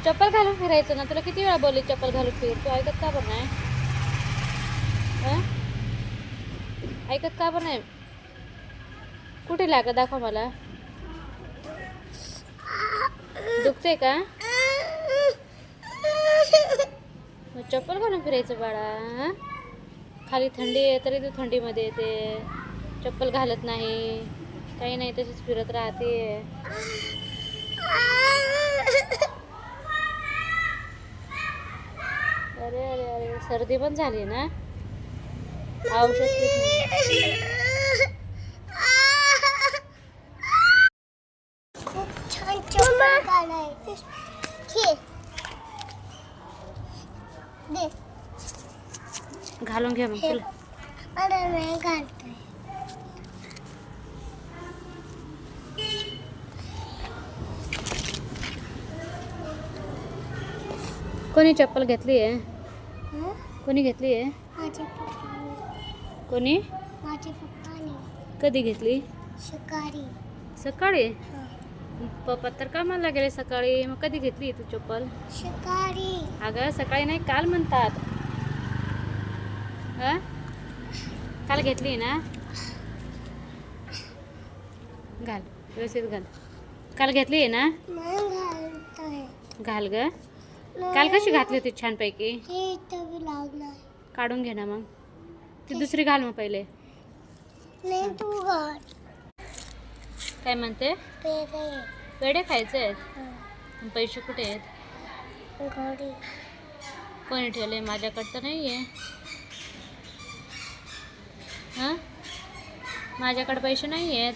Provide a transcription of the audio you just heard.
चप्पल घालून फिरायचं ना. तुला किती वेळा बोलली चप्पल घालून फिर, तू ऐकत का पण नाही? ऐकत का पण नाही? कुठे लागा दाखव मला. दुखते का? मग चप्पल घालून फिरायचं बाळा. खाली थंडी आहे तरी तू थंडीमध्ये येते. चप्पल घालत नाही, काही नाही, तशीच फिरत राहते. अरे अरे अरे, सर्दी पण झाली ना. औषध घालून घ्या मग तुला. कोणी चप्पल घेतली आहे? कोणी घेतली आहे? कोणी? माझे पप्पाने. कधी घेतली? सकाळी. सकाळी? पप्पा तर कामाला गेले सकाळी. मग कधी घेतली तू चप्पल? सकाळी. अगं सकाळी नाही, काल म्हणतात. काल घेतली ना. घाल व्यवस्थित घाल. काल घेतली आहे ना. घाल ग. काल कशी घातली होती छानपैकी? काढून घे ना मग. ती दुसरी घाल मग पहिले. तू घाल. काय म्हणते? पेढे खायचे आहेत. पैसे कुठे आहेत? घरी. कोणी ठेवले? माझ्याकडं तर नाही आहे. माझ्याकडे पैसे नाही आहेत.